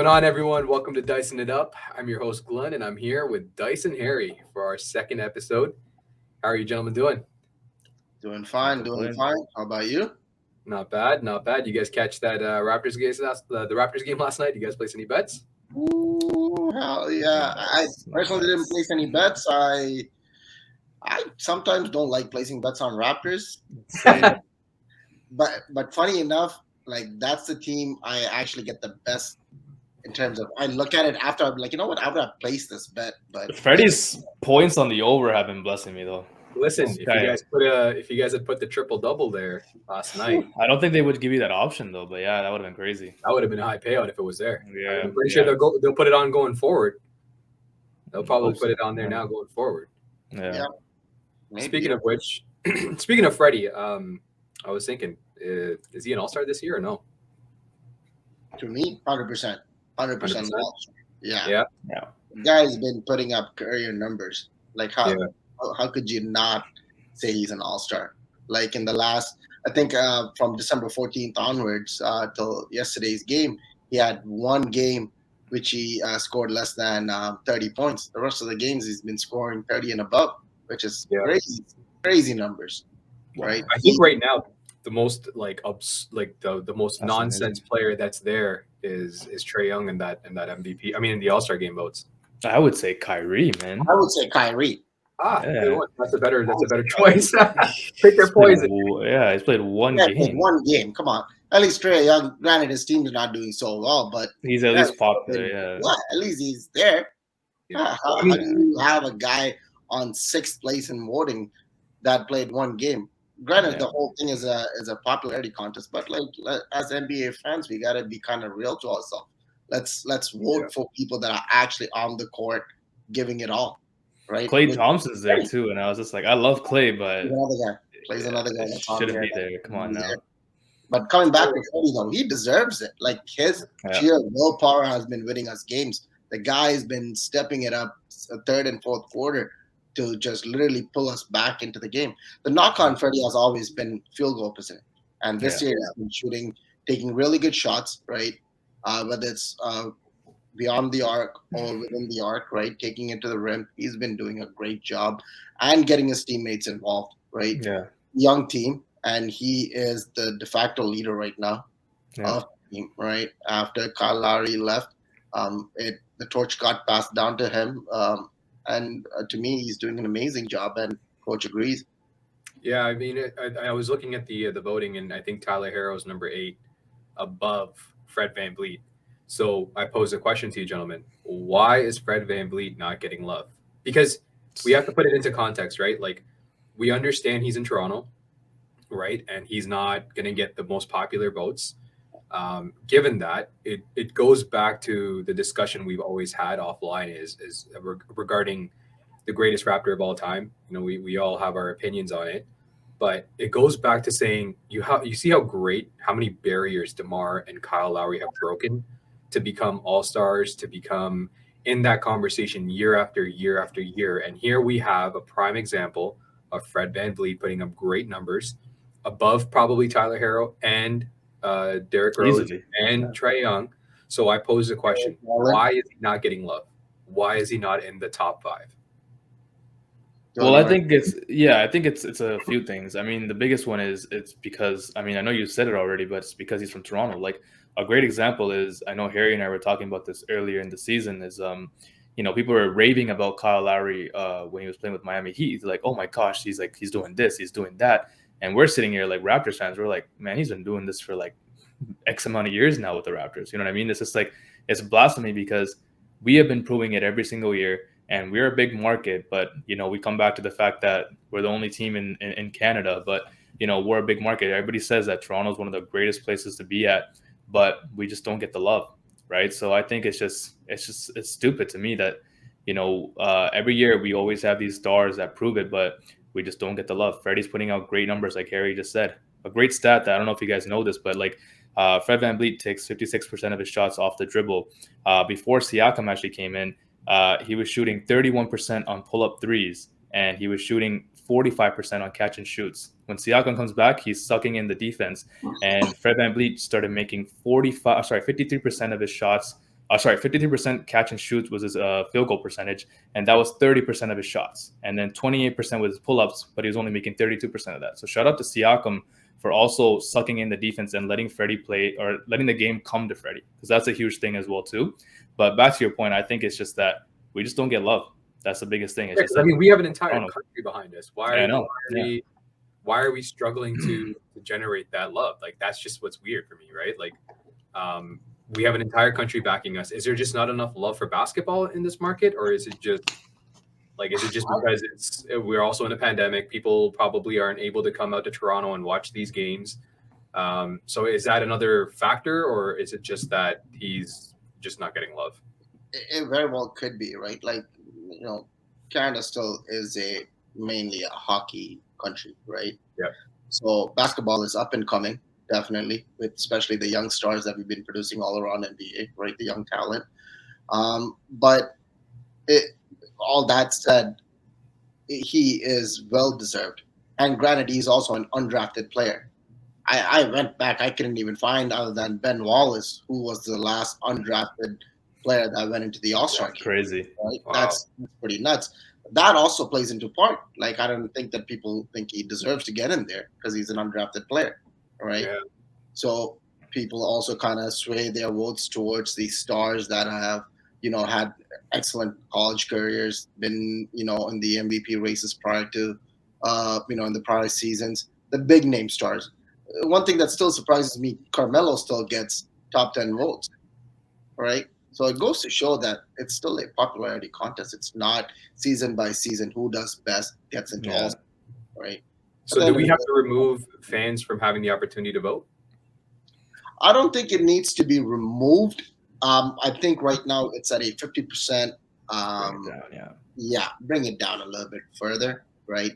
What's going on, everyone? Welcome to Dicing It Up. I'm your host, Glenn, and I'm here with Dice and Harry for our second episode. How are you gentlemen doing? Doing Can't fine, doing complain. fine. How about you? Not bad, not bad. You guys catch that Raptors game the Raptors game last night? You guys place any bets? Ooh, hell yeah! I Nice, no personally didn't bets. place any bets. I sometimes don't like placing bets on Raptors, right? Same. But funny enough, like that's the team I actually get the best in terms of. I look at it after I'm like, you know what? I would have placed this bet, but Freddie's points on the over have been blessing me though. Listen, This guy, if you guys had put the triple double there last night, I don't think they would give you that option though. But yeah, that would have been crazy. that would have been a high payout if it was there. Yeah, I'm pretty sure yeah, they'll put it on going forward. They'll probably hope put so. it on there now going forward. Yeah. yeah, maybe. Speaking of which, speaking of Freddie, I was thinking, is he an All-Star this year or no? To me, 100%, 100% 100%? lost. Yeah, Yeah. Yeah. the guy's been putting up career numbers. Like how Yeah. how could you not say he's an all-star? Like in the last, I think from December 14th onwards till yesterday's game, he had one game which he scored less than 30 points. The rest of the games he's been scoring 30 and above, which is Yeah. crazy numbers, right? I think right now the most the most That's nonsense amazing. player that's there is Trey Young in that MVP. I mean, in the All Star game votes. I would say Kyrie, man. I would say Kyrie. Yeah. Good one. That's a better choice. Pick your He's played, poison. yeah, he's played one Yeah, played game. one game. Come on. At least Trey Young, granted his team's not doing so well, but He's at yeah, least popular. Yeah. at least he's there. Yeah. How, I how mean, do you have a guy on sixth place in voting that played one game? Granted, Yeah. the whole thing is a popularity contest, but as NBA fans, we gotta be kind of real to ourselves. Let's vote for people that are actually on the court, giving it all, right? Clay With Thompson's there too, and I was just like, I love Clay, but another guy plays another guy it that's on shouldn't there. be there. Come on now. But coming back to Freddie, though, he deserves it. Like his Yeah. sheer willpower has been winning us games. The guy's been stepping it up third and fourth quarter to just literally pull us back into the game. The knock on Freddie has always been field goal percentage, and this year he's been shooting, taking really good shots, right? Whether it's beyond the arc or within the arc, right? Taking it to the rim. He's been doing a great job and getting his teammates involved, right? Yeah. Young team, and he is the de facto leader right now Yeah. of the team, right? After Kyle Lowry left, the torch got passed down to him, and to me, he's doing an amazing job, and coach agrees. yeah. I mean, I was looking at the voting, and I think Tyler Harrow's number 8, above Fred VanVleet. So I pose a question to you, gentlemen: why is Fred VanVleet not getting love? Because we have to put it into context, right? Like, we understand he's in Toronto, right? And he's not going to get the most popular votes. Given that, it goes back to the discussion we've always had offline is regarding the greatest Raptor of all time. You know, we all have our opinions on it, but it goes back to saying you see how many barriers DeMar and Kyle Lowry have broken to become all stars, to become in that conversation year after year after year. And here we have a prime example of Fred VanVleet putting up great numbers above probably Tyler Harrow and Derrick Rose Easily. and Yeah. Trey Young. So I pose the question: why is he not getting love? Why is he not in the top 5? Well, I think it's a few things. I mean, the biggest one is it's because I mean I know you said it already, but it's because he's from Toronto. Like a great example is I know Harry and I were talking about this earlier in the season. Is people were raving about Kyle Lowry when he was playing with Miami Heat. He's like, oh my gosh, he's doing this, he's doing that, and we're sitting here like Raptors fans. We're like, man, he's been doing this for like X amount of years now with the Raptors. You know what I mean? It's just like it's blasphemy because we have been proving it every single year. And we're a big market, but we come back to the fact that we're the only team in Canada. But we're a big market. Everybody says that Toronto is one of the greatest places to be at, but we just don't get the love, right? So I think it's stupid to me that every year we always have these stars that prove it, but we just don't get the love. Freddie's putting out great numbers, like Harry just said. A great stat that I don't know if you guys know this, but like Fred VanVleet takes 56% of his shots off the dribble. Before Siakam actually came in, he was shooting 31% on pull-up threes, and he was shooting 45% on catch and shoots. When Siakam comes back, he's sucking in the defense, and Fred VanVleet started making 53% of his shots 53% catch and shoot was his field goal percentage, and that was 30% of his shots. And then 28% was his pull-ups, but he was only making 32% of that. So shout out to Siakam for also sucking in the defense and letting Freddie play, or letting the game come to Freddie, because that's a huge thing as well too. But back to your point, I think it's just that we just don't get love. That's the biggest thing. It's just I mean, we have an entire country behind us. Why are we struggling to generate that love? Like, that's just what's weird for me, right? Like, we have an entire country backing us. Is there just not enough love for basketball in this market, or is it just because we're also in a pandemic? People probably aren't able to come out to Toronto and watch these games. So is that another factor, or is it just that he's just not getting love? It very well could be, right? Like, Canada still is mainly a hockey country, right? Yeah. So basketball is up and coming. Definitely, with especially the young stars that we've been producing all around NBA, right? The young talent. But all that said, he is well deserved. And granted, he's also an undrafted player. I went back, I couldn't even find other than Ben Wallace, who was the last undrafted player that went into the All-Star game. Crazy. Right? Wow. That's pretty nuts. That also plays into part. Like, I don't think that people think he deserves to get in there because he's an undrafted player. Right. Yeah. So people also kind of sway their votes towards these stars that have, had excellent college careers, been, in the MVP races prior to, in the prior seasons, the big name stars. One thing that still surprises me, Carmelo still gets top 10 votes. Right. So it goes to show that it's still a popularity contest. It's not season by season who does best gets into all. Right. So do we have to remove fans from having the opportunity to vote? I don't think it needs to be removed. I think right now it's at a 50%. Bring it down a little bit further, right?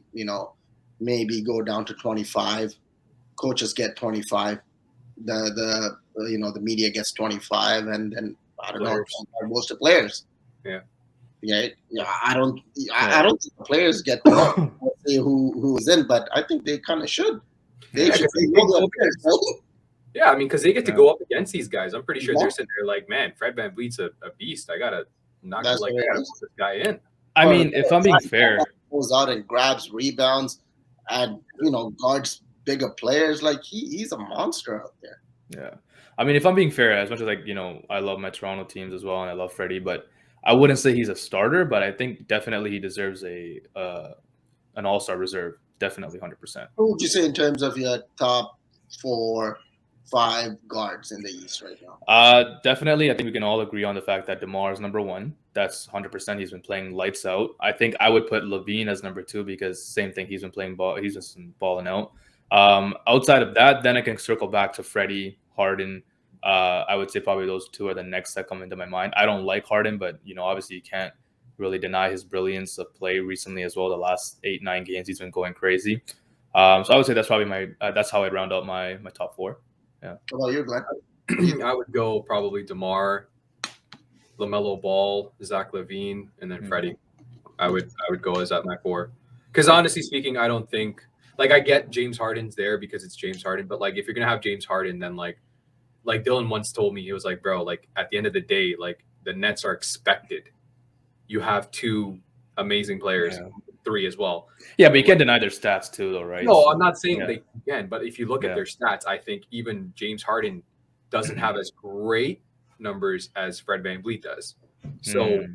Maybe go down to 25. Coaches get 25. The media gets 25, and then I don't know, most of the players. Yeah. Yeah. I don't think the players get to say who is in, but I think they kind of should. They should know their players, right? Yeah, I mean, because they get to go up against these guys. I'm pretty sure they're sitting there like, man, Fred VanVleet's a beast. I gotta put this guy in. I mean, if I'm being fair, goes out and grabs rebounds, and guards bigger players. Like he's a monster out there. Yeah, I mean, if I'm being fair, as much as I love my Toronto teams as well, and I love Freddie, but I wouldn't say he's a starter. But I think definitely he deserves an All-Star reserve. Definitely 100%. Who would you say in terms of your top 4, 5 guards in the East right now? Definitely, I think we can all agree on the fact that DeMar is number 1. That's 100%. He's been playing lights out. I think I would put LaVine as number 2 because same thing. He's been playing ball. He's just been balling out. Outside of that, then I can circle back to Freddie, Harden. I would say probably those 2 are the next that come into my mind. I don't like Harden, but obviously you can't really deny his brilliance of play recently as well. The last 8-9 games, he's been going crazy. So I would say that's probably that's how I'd round out my top 4. Yeah. What about you, Glenn? I would go probably DeMar, LaMelo Ball, Zach LaVine, and then Freddie. I would go as at my 4. Because honestly speaking, I don't think I get James Harden's there because it's James Harden, but if you're gonna have James Harden, then like Dylan once told me, he was like, bro, at the end of the day, the Nets are expected. You have 2 amazing players, 3 as well. Yeah, but you can't deny their stats too, though, right? No, I'm not saying they can, but if you look at their stats, I think even James Harden doesn't have as great numbers as Fred VanVleet does. So,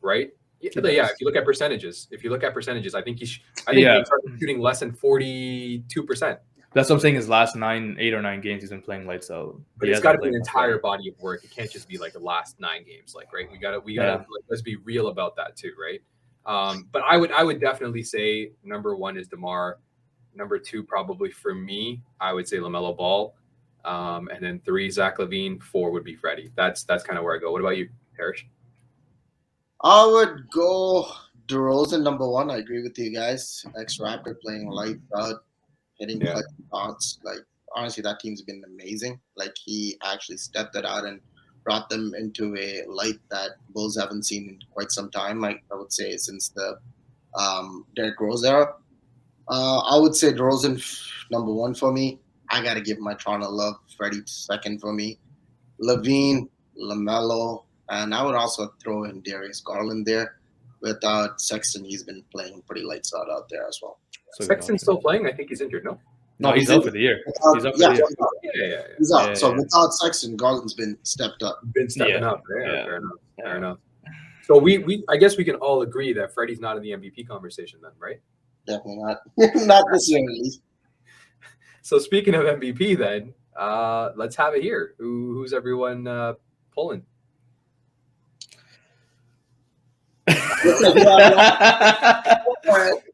right? Yeah, if you look at percentages, I think James Harden's shooting less than 42%. That's what I'm saying. His last 8 or 9 games, he's been playing lights out. But it's got to be an entire body of work. It can't just be the last 9 games, right? We gotta let's be real about that too, right? But I would definitely say number 1 is DeMar. Number 2 probably for me, I would say LaMelo Ball. And then 3 Zach LaVine, 4 would be Freddie. That's kind of where I go. What about you, Parrish? I would go DeRozan number 1. I agree with you guys. Ex-Raptor playing lights out, hitting clutch shots. Honestly, that team's been amazing. He actually stepped it out and brought them into a light that Bulls haven't seen in quite some time. I would say since the Derrick Rose era. I would say DeRozan number 1 for me. I got to give my Toronto love. Freddie 2nd for me. LaVine, LaMelo, And I would also throw in Darius Garland there. Without Sexton, he's been playing pretty lights out there as well. So good Sexton's still playing. I think he's injured. No. No, he's out for the year. He's out for the year. Yeah. He's out. Yeah, So yeah. without Sexton, Garland's been stepped up. Been stepping Yeah. up. Yeah, Yeah. fair enough. Fair Yeah. enough. So we I guess we can all agree that Freddie's not in the MVP conversation then, right? Definitely not. Not this year, at least. So speaking of MVP, then let's have it here. Who's everyone pulling?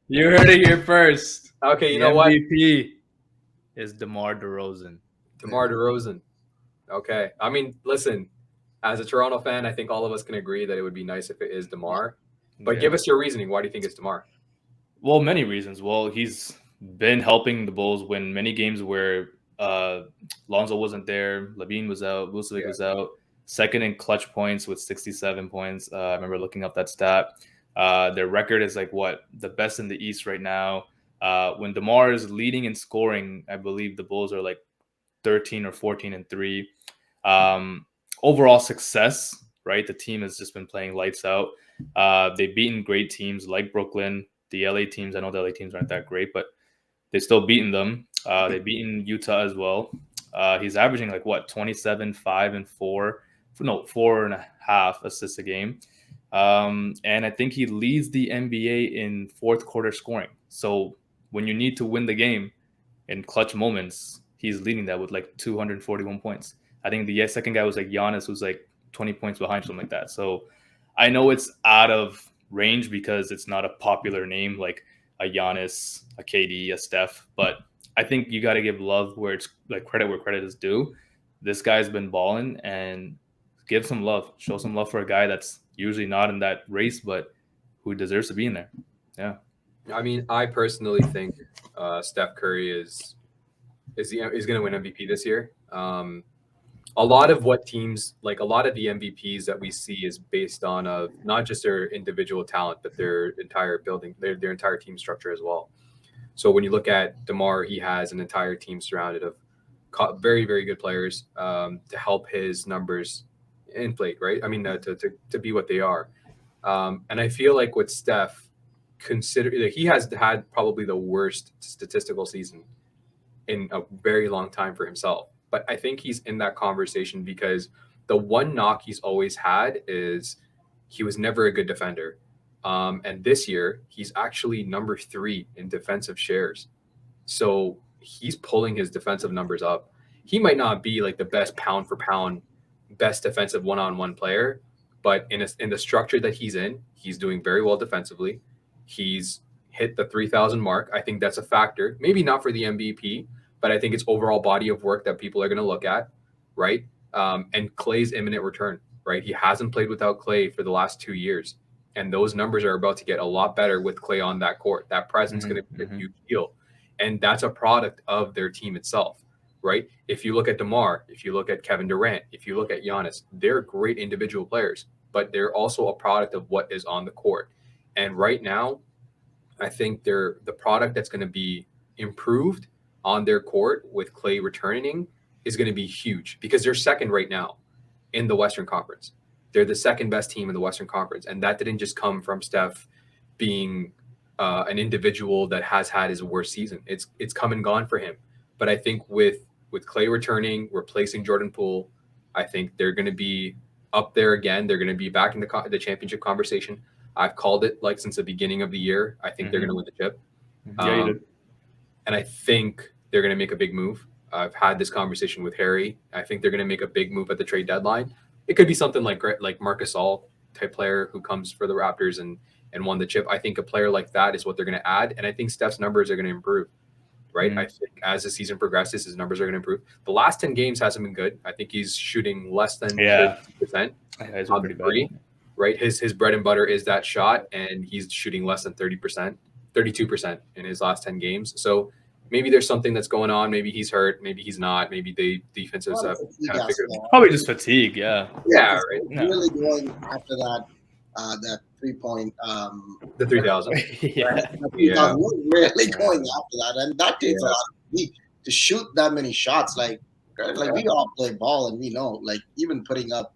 You heard it here first. Okay, you The know what? MVP is DeMar DeRozan. DeMar DeRozan. Okay. I mean, listen, as a Toronto fan, I think all of us can agree that it would be nice if it is DeMar. But give us your reasoning. Why do you think it's DeMar? Well, many reasons. Well, he's been helping the Bulls win many games where Lonzo wasn't there, Levine was out, Vucevic was out. Second in clutch points with 67 points. I remember looking up that stat. Their record is the best in the East right now. When DeMar is leading in scoring, I believe the Bulls are 13 or 14-3. Overall success, right? The team has just been playing lights out. They've beaten great teams like Brooklyn. The LA teams, I know the LA teams aren't that great, but they've still beaten them. They've beaten Utah as well. He's averaging 27, 5, and 4. No, 4.5 assists a game. And I think he leads the NBA in fourth quarter scoring. So when you need to win the game in clutch moments, he's leading that with 241 points. I think the second guy was Giannis, who's 20 points behind, something like that. So I know it's out of range because it's not a popular name like a Giannis, a KD, a Steph, but I think you got to give love where it's credit where credit is due. This guy's been balling, and give some love, show some love for a guy that's usually not in that race, but who deserves to be in there. Yeah. I mean, I personally think Steph Curry is going to win MVP this year. A lot of what teams a lot of the MVPs that we see is based on not just their individual talent, but their entire building, their entire team structure as well. So when you look at DeMar, he has an entire team surrounded of very, very good players to help his numbers inflate, right? I mean, to be what they are. And I feel like with Steph, he has had probably the worst statistical season in a very long time for himself. But I think he's in that conversation because the one knock he's always had is he was never a good defender. And this year, he's actually number 3 in defensive shares. So he's pulling his defensive numbers up. He might not be the best pound for pound, best defensive one-on-one player, but in the structure that he's in, he's doing very well defensively. He's hit the 3,000 mark. I think that's a factor. Maybe not for the MVP, but I think it's overall body of work that people are going to look at, right? And Klay's imminent return, right? He hasn't played without Klay for the last 2 years. And those numbers are about to get a lot better with Klay on that court. That presence is going to be a huge deal. And that's a product of their team itself, right? If you look at DeMar, if you look at Kevin Durant, if you look at Giannis, they're great individual players, but they're also a product of what is on the court. And right now, I think they're the product that's going to be improved on their court with Klay returning is going to be huge because they're second right now in the Western Conference. They're the second best team in the Western Conference. And that didn't just come from Steph being an individual that has had his worst season. It's come and gone for him. But I think with Klay returning, replacing Jordan Poole, I think they're going to be up there again. They're going to be back in the championship conversation. I've called it since the beginning of the year. I think they're going to win the chip. Yeah, you did. And I think they're going to make a big move. I've had this conversation with Harry. I think they're going to make a big move at the trade deadline. It could be something like Marc Gasol type player who comes for the Raptors and won the chip. I think a player like that is what they're going to add. And I think Steph's numbers are going to improve, right? I think as the season progresses, his numbers are going to improve. The last 10 games hasn't been good. I think he's shooting less than 30% on the three, right? His bread and butter is that shot, and he's shooting less than 30%, 32% in his last 10 games. So maybe there's something that's going on. Maybe he's hurt. Maybe he's not. Maybe the defenses have kind of figured it out. Probably just fatigue. Yeah, right. Really going after that 3-point. The 3,000. Yeah. Really going after that, and that takes a lot of heat to shoot that many shots. We all play ball, and we know, even putting up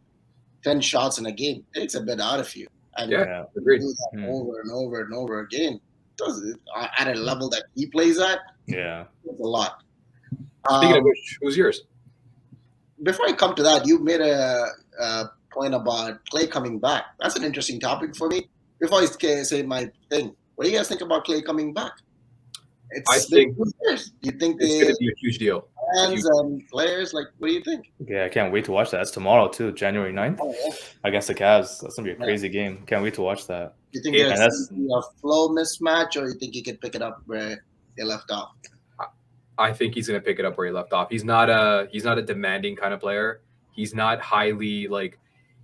10 shots in a game. It takes a bit out of you. And Yeah, you agreed. do that over and over and over again. At a level that he plays at, Yeah. it's a lot. Speaking of which, who's yours? Before I come to that, you made a point about Clay coming back. That's an interesting topic for me. Before I say my thing, what do you guys think about Clay coming back? I It's think been 2 years. Do you think it's the going to be a huge deal. fans and players, like, what do you think? Yeah, I can't wait to watch that. That's tomorrow too, January 9th Oh, yeah. against the Cavs. That's gonna be a crazy game. Can't wait to watch that. Do you think Yeah, there's a flow mismatch, or you think he can pick it up where they left off? I think he's going to pick it up where he left off. He's not a demanding kind of player. He's not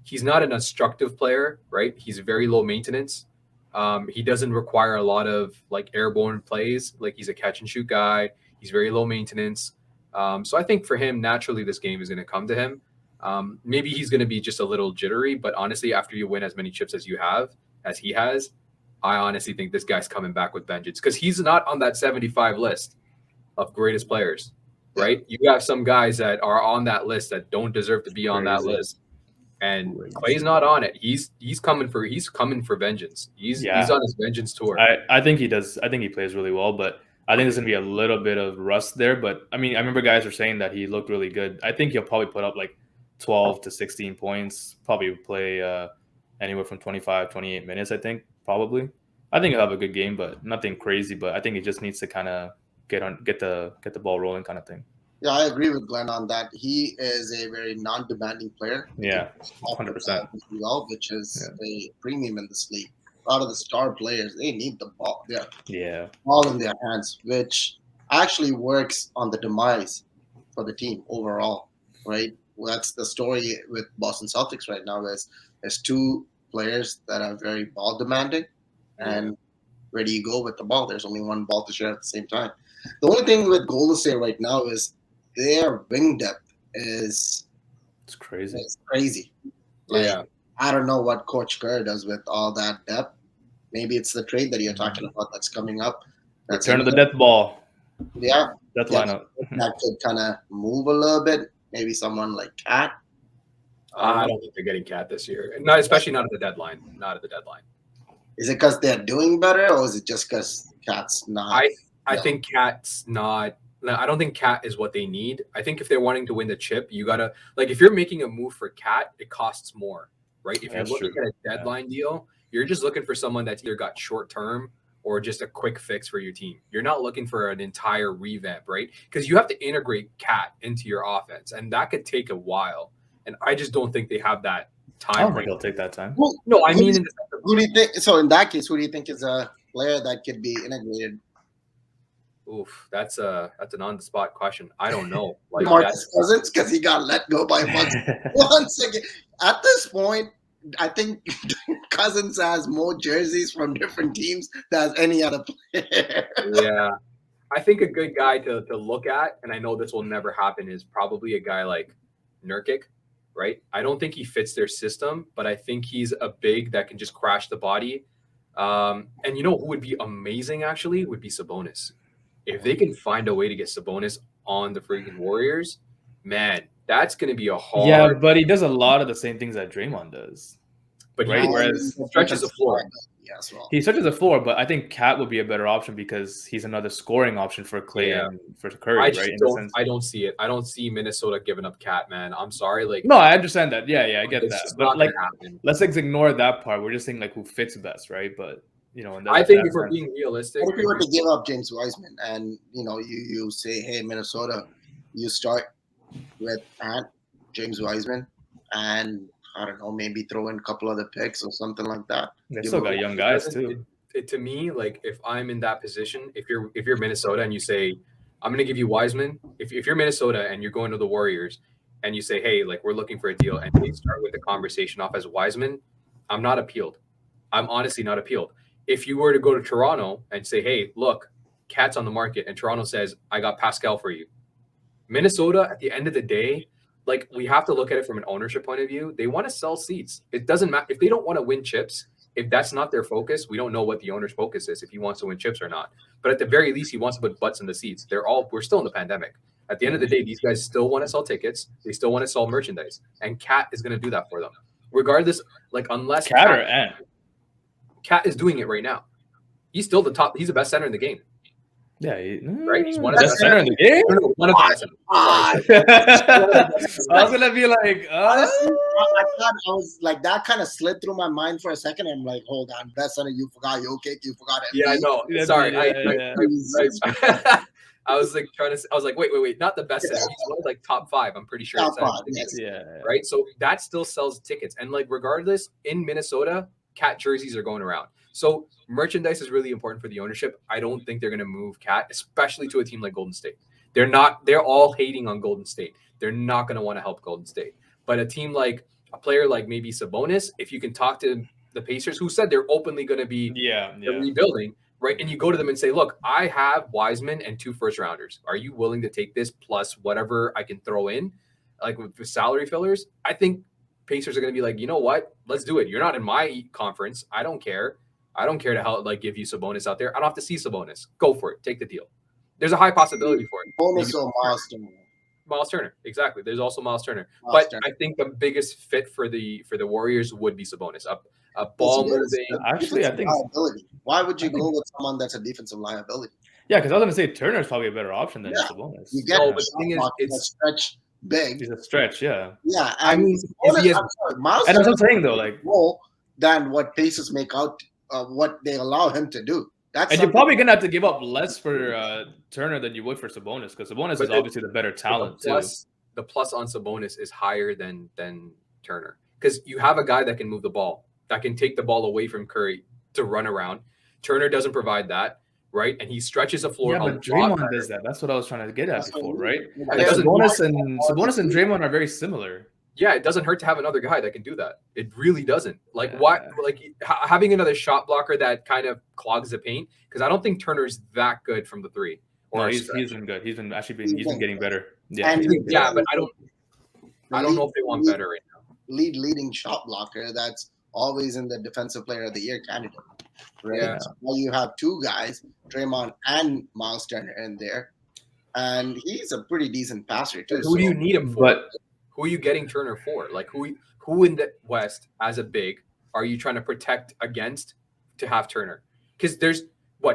he's not an instructive player, right? He's very low maintenance. He doesn't require a lot of like airborne plays. Like he's a catch and shoot guy. He's very low maintenance. So I think for him, naturally, this game is going to come to him. Maybe he's going to be just a little jittery, but honestly, after you win as many chips as he has, I honestly think this guy's coming back with vengeance because he's not on that 75 list of greatest players, right? You have some guys that are on that list that don't deserve to be on that list. And Clay's not on it. He's coming for vengeance. He's on his vengeance tour. I think he does. I think he plays really well, but I think there's gonna be a little bit of rust there. But I mean, I remember guys were saying that he looked really good. I think he'll probably put up like 12 to 16 points. Probably play anywhere from 25, 28 minutes. I think probably. I think he'll have a good game, but nothing crazy. But I think he just needs to kind of get the ball rolling, kind of thing. Yeah, I agree with Glenn on that. He is a very non-demanding player. Yeah, 100%. Well, which is a premium in this league. A lot of the star players, they need the ball. Ball in their hands, which actually works on the demise for the team overall, right? Well, that's the story with Boston Celtics right now. There's 2 players that are very ball demanding, and where do you go with the ball? There's only one ball to share at the same time. The only thing with Golden State right now is their wing depth is crazy. It's crazy. Like, I don't know what Coach Kerr does with all that depth. Maybe it's the trade that you're talking about that's coming up. That's Return of the death ball. Yeah. Death lineup. That could kind of move a little bit. Maybe someone like Cat. I don't think they're getting Cat this year. Especially not at the deadline. Not at the deadline. Is it because they're doing better, or is it just because Cat's not? I think Cat's not. I don't think Cat is what they need. I think if they're wanting to win the chip, you gotta if you're making a move for Cat, it costs more, right? If you're looking at a deadline deal, you're just looking for someone that's either got short term or just a quick fix for your team. You're not looking for an entire revamp, right? Because you have to integrate Cat into your offense, and that could take a while. And I just don't think they have that time. I don't think it'll take that time. Well, no, I mean, who do you think? So in that case, who do you think is a player that could be integrated? Oof, that's an on-the-spot question. I don't know. Like Marcus Cousins, because he got let go by once again. At this point, I think Cousins has more jerseys from different teams than any other player. Yeah, I think a good guy to look at, and I know this will never happen, is probably a guy like Nurkic, right? I don't think he fits their system, but I think he's a big that can just crash the body. And you know who would be amazing actually would be Sabonis. If they can find a way to get Sabonis on the freaking Warriors, man, that's going to be a hard. Yeah, but he does a lot of the same things that Draymond does. But right? Whereas he stretches the floor. Yeah, as well. He stretches the floor, but I think Cat would be a better option because he's another scoring option for Clay and for Curry, I don't see it. I don't see Minnesota giving up Cat, man. I'm sorry. No, I understand that. Yeah, I get that. But let's ignore that part. We're just saying who fits best, right? But I think if we're being realistic, if you were to give up James Wiseman and you say, hey, Minnesota, you start with James Wiseman and I don't know, maybe throw in a couple other picks or something like that. They still got young guys too. To me, if I'm in that position, if you're Minnesota and you say, I'm going to give you Wiseman, if you're Minnesota and you're going to the Warriors and you say, hey, we're looking for a deal, and they start with the conversation off as Wiseman, I'm not appealed. I'm honestly not appealed. If you were to go to Toronto and say, hey, look, Cat's on the market, and Toronto says, I got Pascal for you. Minnesota, at the end of the day, we have to look at it from an ownership point of view. They want to sell seats. It doesn't matter if they don't want to win chips. If that's not their focus, we don't know what the owner's focus is, if he wants to win chips or not. But at the very least, he wants to put butts in the seats. We're still in the pandemic. At the end of the day, these guys still want to sell tickets. They still want to sell merchandise. And Cat is going to do that for them. regardless, like unless Cat or Ant? Cat is doing it right now. He's still the top. He's the best center in the game. Yeah, Right. He's one of the best center in the game. No, one of the best centers. I was gonna be like, honestly, I thought I was like that kind of slid through my mind for a second. I'm like, hold on, best center, you forgot Jokic, you forgot Embiid. Yeah, I know. Yeah, Sorry, yeah. I was like trying to. I was like, wait, not the best center. He's one of like top 5. I'm pretty sure. Top it's 5, yes. Yeah. Right. So that still sells tickets, and like regardless, in Minnesota, Cat jerseys are going around. So merchandise is really important for the ownership. I don't think they're going to move Cat, especially to a team like Golden State. They're not. They're all hating on Golden State. They're not going to want to help Golden State. But a team like a player like maybe Sabonis, if you can talk to the Pacers, who said they're openly going to be rebuilding, right? And you go to them and say, look, I have Wiseman and 2 first-rounders. Are you willing to take this plus whatever I can throw in, like with salary fillers? I think Pacers are going to be like, you know what? Let's do it. You're not in my conference. I don't care. I don't care to help, like, give you Sabonis out there. I don't have to see Sabonis. Go for it. Take the deal. There's a high possibility for it. Bonus or Miles Turner. Miles Turner, exactly. There's also Miles Turner, but I think the biggest fit for the Warriors would be Sabonis. A ball moving. Actually, I think. Liability. Why would you go with someone that's a defensive liability? Yeah, because I was going to say Turner's probably a better option than Sabonis. You get but the thing is, it's stretch big. He's a stretch, yeah. Yeah, I mean, Miles and that's what I'm saying though, like more than what Pacers make out, what they allow him to do. And you're probably gonna have to give up less for Turner than you would for Sabonis, because Sabonis is obviously the better talent too. The plus on Sabonis is higher than Turner, because you have a guy that can move the ball, that can take the ball away from Curry to run around. Turner doesn't provide that, right? And he stretches the floor. Yeah, but Draymond does that. That's what I was trying to get at before, right? Like Sabonis and Draymond are very similar. Yeah, it doesn't hurt to have another guy that can do that. It really doesn't. Like why? Like having another shot blocker that kind of clogs the paint, because I don't think Turner's that good from the 3. No, he's been good. He's been getting better. Yeah, but I don't know if they want better right now. Leading shot blocker that's always in the Defensive Player of the Year candidate. Right. Yeah. So now you have 2 guys, Draymond and Miles Turner, in there, and he's a pretty decent passer too. Who do you need him for? Who are you getting Turner for? Like who in the West as a big are you trying to protect against to have Turner? Because there's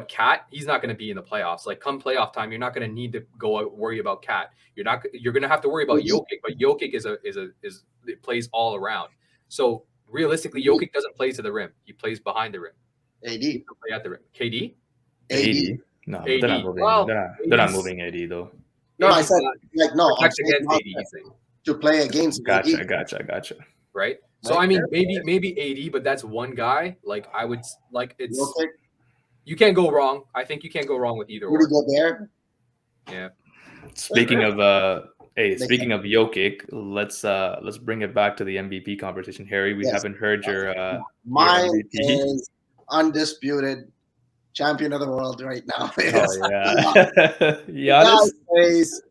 Cat. He's not going to be in the playoffs. Like come playoff time, you're not going to need to go worry about Cat. You're going to have to worry about Jokic. But Jokic is it plays all around. So realistically, Jokic doesn't play to the rim. He plays behind the rim. AD play at the rim. KD. AD. No, AD. they're not moving. Well, they're not moving AD though. No, I said like no. Protect against AD. To play against Gotcha. Right. So I mean, maybe AD, but that's one guy. Like I would like it's. Jokic. You can't go wrong. I think you can't go wrong with either. Rudy Gobert. Yeah. Speaking of speaking of Jokic, let's bring it back to the MVP conversation, Harry. We haven't heard your mine your is undisputed champion of the world right now. Giannis plays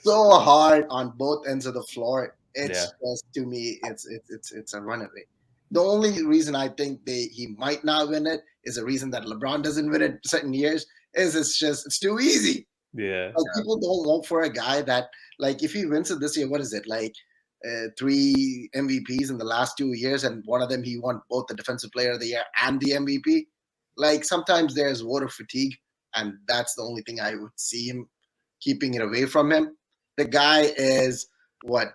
so hard on both ends of the floor. It's just, to me, it's a runaway. The only reason I think he might not win it is the reason that LeBron doesn't win it certain years is it's too easy. Yeah. Like people don't vote for a guy that, like, if he wins it this year, what is it, like 3 MVPs in the last 2 years, and one of them he won both the Defensive Player of the Year and the MVP. Like sometimes there's voter fatigue, and that's the only thing I would see him keeping it away from him. The guy is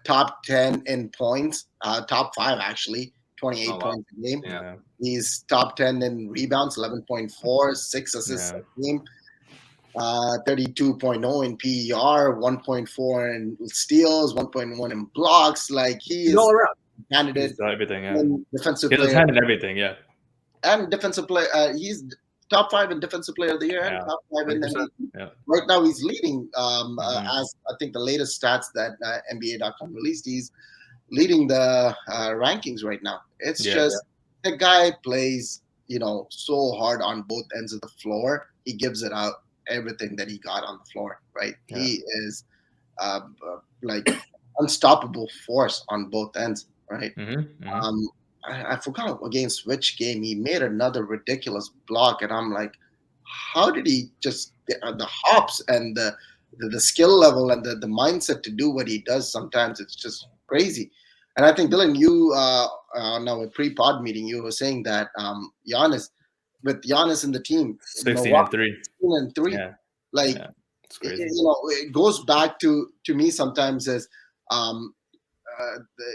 top 10 in points, top 5 actually, 28 points a game. Yeah. He's top 10 in rebounds, 11.4, 6 assists a game. 32.0 in PER, 1.4 in steals, 1.1 in blocks. Like he's all around candidate. He's everything, Defensive player. He's hand in everything, yeah. And defensive player. He's top 5 in Defensive Player of the Year and top 5 in MVP. Yeah. Right now, he's leading. As I think the latest stats that NBA.com released, he's leading the rankings right now. It's just the guy plays, so hard on both ends of the floor. He gives it out. Everything that he got on the floor, right? Yeah. He is like unstoppable force on both ends, right? I forgot against which game he made another ridiculous block, and I'm like, how did he just the hops and the skill level and the mindset to do what he does? Sometimes it's just crazy. And I think Dylan, you on our pre-pod meeting, you were saying that Giannis, with Giannis in the team, 16-3. 16-3, Yeah, like yeah, it's crazy. it goes back to me sometimes as um,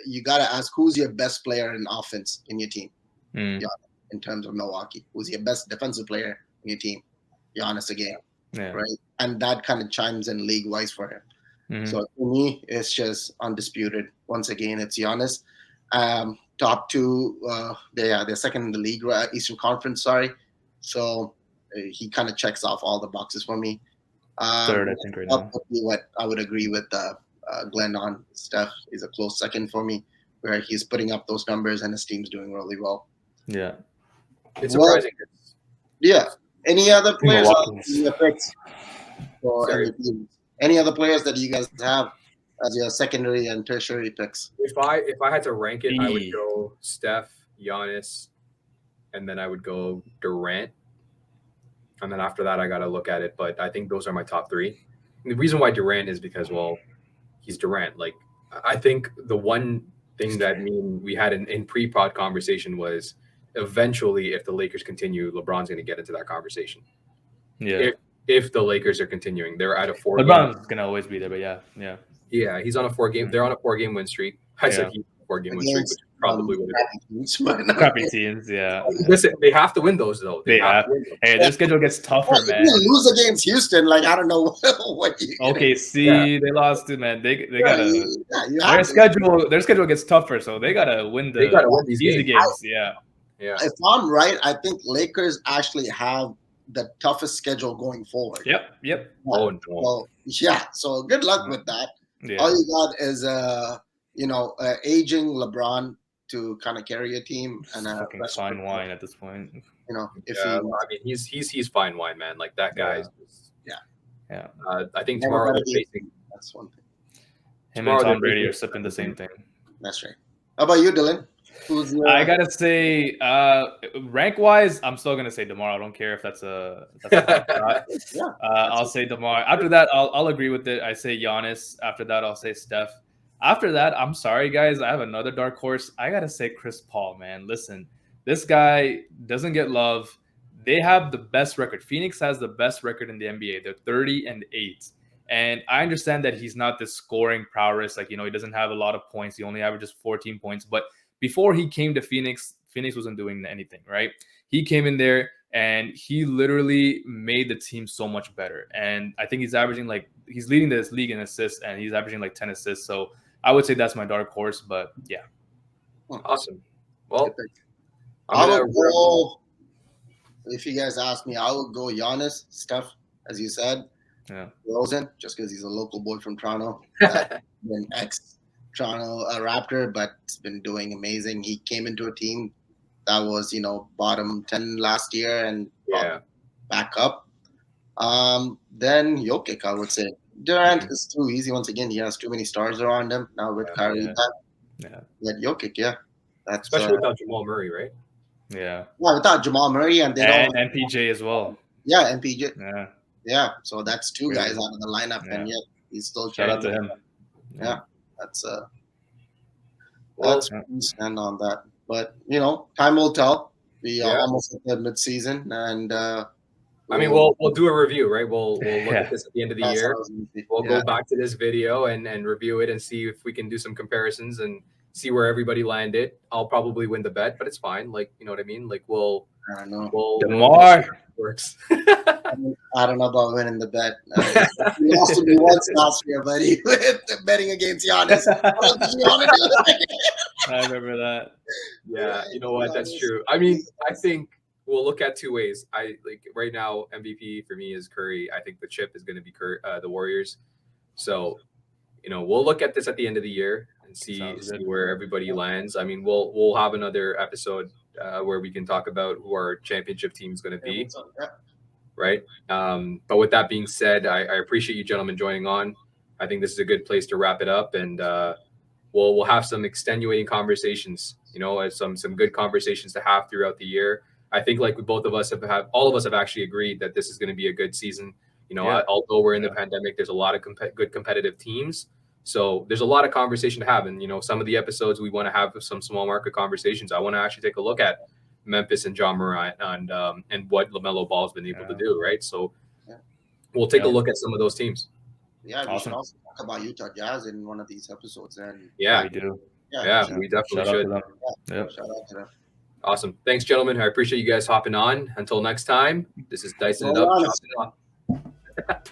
you got to ask who's your best player in offense in your team. Mm. Giannis, in terms of Milwaukee, who's your best defensive player in your team? Giannis again, right? And that kind of chimes in league-wise for him. Mm-hmm. So to me, it's just undisputed. Once again, it's Giannis. Top two, they're second in the league, Eastern Conference. Sorry, so he kind of checks off all the boxes for me. Third, I think, right now. What I would agree with Glenn on. Steph is a close second for me, where he's putting up those numbers and his team's doing really well. Yeah, it's surprising. Yeah. Any other players on your picks for Sorry. MVP? Any other players that you guys have as your secondary and tertiary picks? If I had to rank it, I would go Steph, Giannis, and then I would go Durant. And then after that, I got to look at it. But I think those are my top three. And the reason why Durant is because, well, he's Durant. Like, I think the one thing that we had in pre-pod conversation was eventually, if the Lakers continue, LeBron's going to get into that conversation. Yeah. If the Lakers are continuing, they're at a 4 LeBron's going to always be there, but yeah. Yeah, he's on a 4-game. They're on a 4-game win streak. I said he's on a 4-game win streak, which probably would have crappy teams. Yeah. Listen, they have to win those though. They have. Hey, their schedule gets tougher, man. You lose against Houston, like I don't know what. Okay, see, they lost it, man. They gotta. Their schedule gets tougher, so they gotta win They gotta win these easy games. Yeah. If I'm right, I think Lakers actually have the toughest schedule going forward. Yep. Oh no. So good luck with that. Yeah. All you got is aging LeBron to kind of carry a team and fucking fine wine at this point. He's fine wine, man. Like that guy's yeah. I think tomorrow they're facing. That's one thing. Him and Tom Brady are sipping the same thing. That's right. How about you, Dylan? I gotta say, rank wise, I'm still gonna say DeMar. I don't care if that's a I'll say DeMar. After that, I'll agree with it. I say Giannis. After that, I'll say Steph. After that, I'm sorry, guys. I have another dark horse. I gotta say Chris Paul, man. Listen, this guy doesn't get love. They have the best record. Phoenix has the best record in the NBA. They're 30-8. And I understand that he's not this scoring prowess. Like, he doesn't have a lot of points. He only averages 14 points. But before he came to Phoenix, Phoenix wasn't doing anything, right? He came in there and he literally made the team so much better. And I think he's leading this league in assists, and he's averaging like 10 assists. So I would say that's my dark horse, but yeah. Awesome. Well, I would go, if you guys ask me, I would go Giannis, Steph, as you said. Yeah. Derozan, just because he's a local boy from Toronto. Been ex-Toronto Raptor, but he's been doing amazing. He came into a team that was, bottom 10 last year and back up. Then Jokic, I would say. Durant is too easy. Once again, he has too many stars around him. Now with Kyrie back. But Jokic, that's especially without Jamal Murray, right? Yeah. Well, without Jamal Murray and MPJ as well. Yeah, MPJ. Yeah. Yeah. So that's two guys out of the lineup, and yet he's still shout out to him. Yeah. That's we stand on that. But time will tell. We are almost at the midseason, and we'll do a review, right? We'll look at this at the end of the year. We'll go back to this video and review it and see if we can do some comparisons and see where everybody landed. I'll probably win the bet, but it's fine. Like, you know what I mean? Like I don't know. DeMar works. I don't know about winning the bet. We lost to me once last year, buddy, with betting against Giannis. I remember that. Yeah, you know what? That's true. I mean, I think we'll look at two ways. Right now, MVP for me is Curry. I think the chip is going to be the Warriors. So, we'll look at this at the end of the year and see where everybody lands. I mean, we'll have another episode where we can talk about who our championship team is going to be. Right. But with that being said, I appreciate you gentlemen joining on. I think this is a good place to wrap it up, and we'll have some extenuating conversations, some good conversations to have throughout the year. I think like all of us have actually agreed that this is going to be a good season. Although we're in the pandemic, there's a lot of good competitive teams, So there's a lot of conversation to have. And, you know, some of the episodes we want to have some small market conversations. I want to actually take a look at Memphis and John Morant and what LaMelo Ball has been able to do, right? So we'll take a look at some of those teams. Yeah, we should also talk about Utah Jazz in one of these episodes. And we do. Yeah, we definitely should. Shout out to them. Awesome. Thanks, gentlemen. I appreciate you guys hopping on. Until next time, this is Dicing It Up. Chopping It Up.